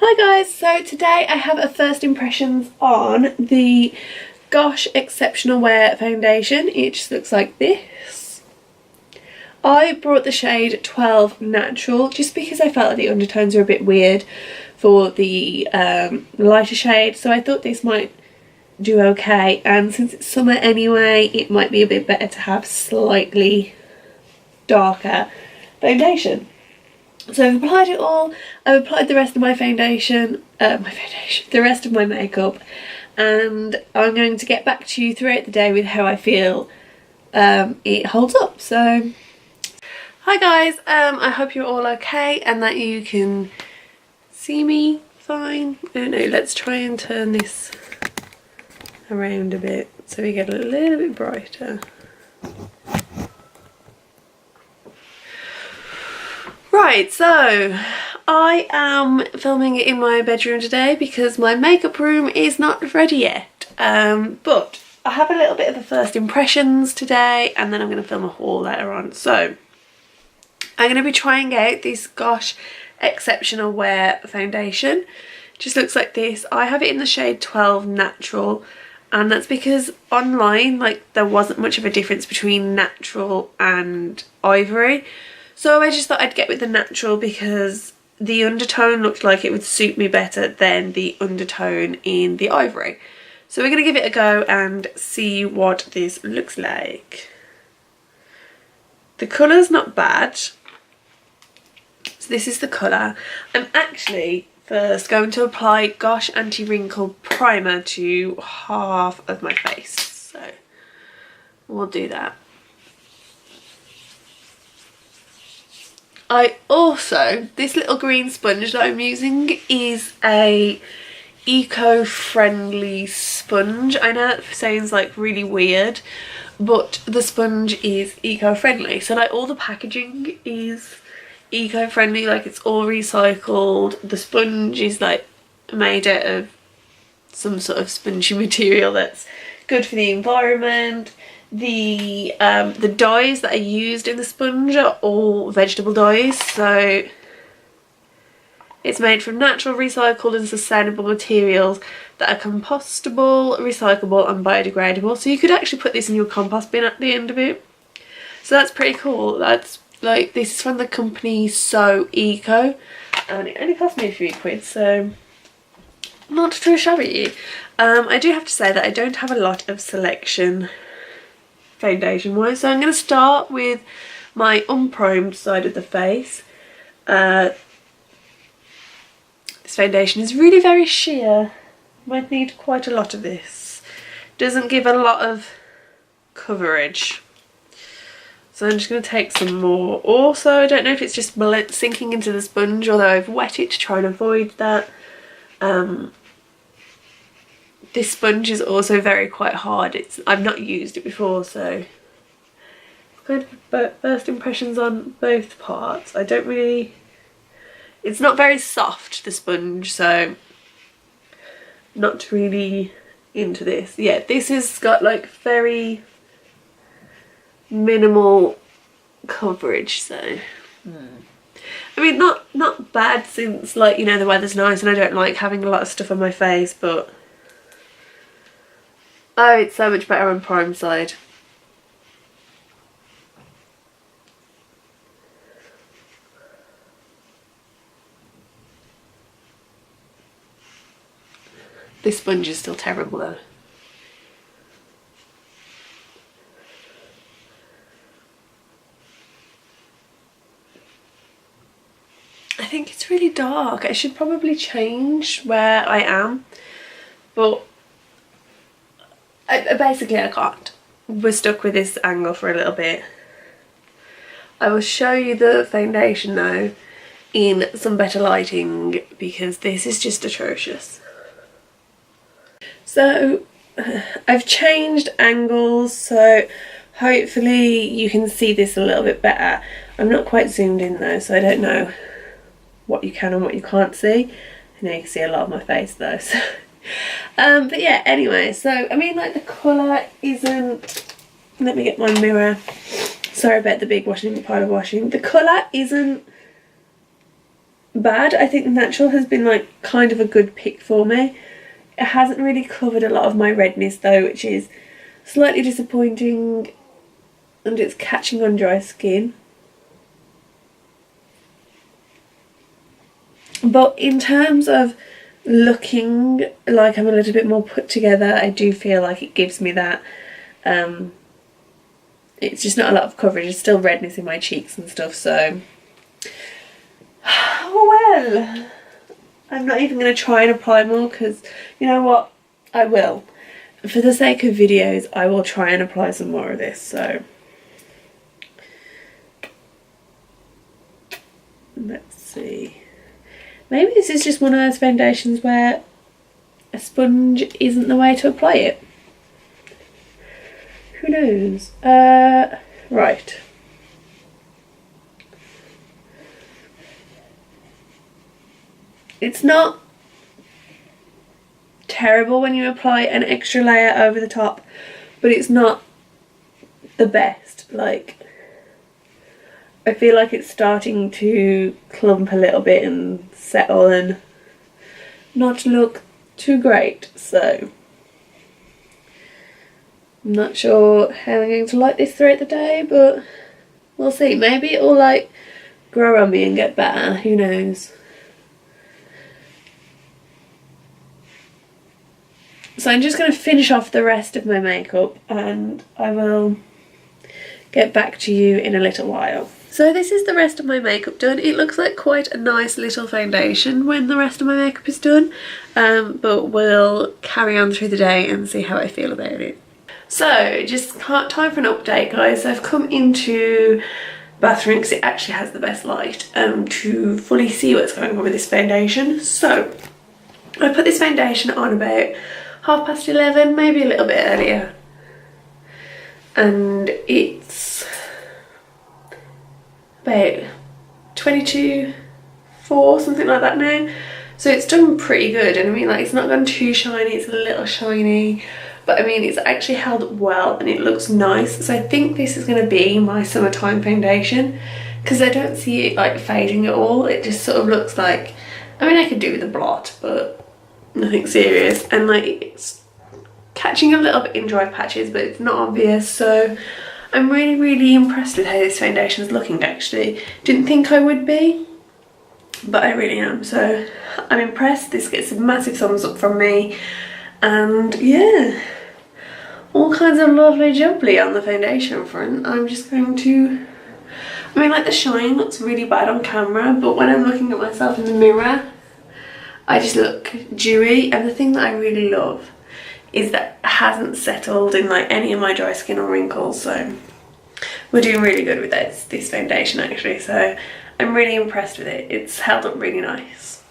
Hi guys, so today I have a first impressions on the Gosh Exceptional Wear foundation. It just looks like this. I brought the shade 12 Natural just because I felt like the undertones are a bit weird for the lighter shade, so I thought this might do okay, and since it's summer anyway it might be a bit better to have slightly darker foundation. So I've applied it all. I've applied the rest of my foundation, the rest of my makeup, and I'm going to get back to you throughout the day with how I feel it holds up. So hi guys, I hope you're all okay and that you can see me fine. I don't know, let's try and turn this around a bit so we get a little bit brighter. Right, so I am filming it in my bedroom today because my makeup room is not ready yet, but I have a little bit of the first impressions today and then I'm going to film a haul later on. So I'm going to be trying out this Gosh Exceptional Wear foundation. Just looks like this. I have it in the shade 12 Natural, and that's because online there wasn't much of a difference between natural and ivory. So I just thought I'd get with the natural because the undertone looked like it would suit me better than the undertone in the ivory. So we're going to give it a go and see what this looks like. The colour's not bad. So this is the colour. I'm actually first going to apply Gosh Anti-Wrinkle Primer to half of my face. So we'll do that. This little green sponge that I'm using is a eco-friendly sponge. I know that sounds really weird, but the sponge is eco-friendly. So all the packaging is eco-friendly, it's all recycled. The sponge is made out of some sort of spongy material that's good for the environment. The dyes that are used in the sponge are all vegetable dyes, so it's made from natural, recycled and sustainable materials that are compostable, recyclable and biodegradable. So you could actually put this in your compost bin at the end of it. So that's pretty cool. That's this is from the company So Eco, and it only cost me a few quid, so not too shabby. I do have to say that I don't have a lot of selection foundation wise, so I'm going to start with my unprimed side of the face. This foundation is really very sheer. Might need quite a lot of this. Doesn't give a lot of coverage, so I'm just going to take some more. Also, I don't know if it's just sinking into the sponge, although I've wet it to try and avoid that. This sponge is also quite hard. I've not used it before, so kind of first impressions on both parts. It's not very soft, the sponge, so not really into this. Yeah, this has got very minimal coverage, so I mean not bad, since the weather's nice and I don't like having a lot of stuff on my face, but oh, it's so much better on prime side. This sponge is still terrible though. I think it's really dark. I should probably change where I am, but basically I can't. We're stuck with this angle for a little bit. I will show you the foundation though in some better lighting because this is just atrocious. So I've changed angles, so hopefully you can see this a little bit better. I'm not quite zoomed in though, so I don't know what you can and what you can't see. I know you can see a lot of my face though, so but yeah, anyway, so I mean the colour isn't, let me get my mirror, sorry about the big pile of washing. The colour isn't bad. I think the natural has been like kind of a good pick for me. It hasn't really covered a lot of my redness though, which is slightly disappointing, and it's catching on dry skin. But in terms of looking like I'm a little bit more put together, I do feel like it gives me that. It's just not a lot of coverage. There's still redness in my cheeks and stuff, so well, I'm not even going to try and apply more, because you know what, I will. For the sake of videos, I will try and apply some more of this. So let's see. Maybe this is just one of those foundations where a sponge isn't the way to apply it. Who knows? Right. It's not terrible when you apply an extra layer over the top, but it's not the best. Like, I feel like it's starting to clump a little bit and settle and not look too great, so I'm not sure how I'm going to like this throughout the day, but we'll see. Maybe it will like grow on me and get better, who knows. So I'm just going to finish off the rest of my makeup and I will get back to you in a little while. So this is the rest of my makeup done. It looks like quite a nice little foundation when the rest of my makeup is done, but we'll carry on through the day and see how I feel about it. So just time for an update, guys. So I've come into bathroom because it actually has the best light to fully see what's going on with this foundation. So I put this foundation on about 11:30, maybe a little bit earlier, and it's about 22:04, something like that now. So it's done pretty good, and I mean, like, it's not gone too shiny, it's a little shiny, but I mean, it's actually held up well and it looks nice. So I think this is going to be my summertime foundation, because I don't see it like fading at all. It just sort of looks like, I mean, I could do with a blot, but nothing serious, and like it's catching a little bit in dry patches, but it's not obvious. So I'm really impressed with how this foundation is looking. Actually, didn't think I would be, but I really am. So I'm impressed. This gets a massive thumbs up from me, and yeah, all kinds of lovely jubbly on the foundation front. I'm just going to, I mean, like, the shine looks really bad on camera, but when I'm looking at myself in the mirror, I just look dewy. And the thing that I really love is that it hasn't settled in like any of my dry skin or wrinkles. So we're doing really good with this foundation actually. So I'm really impressed with it. It's held up really nice.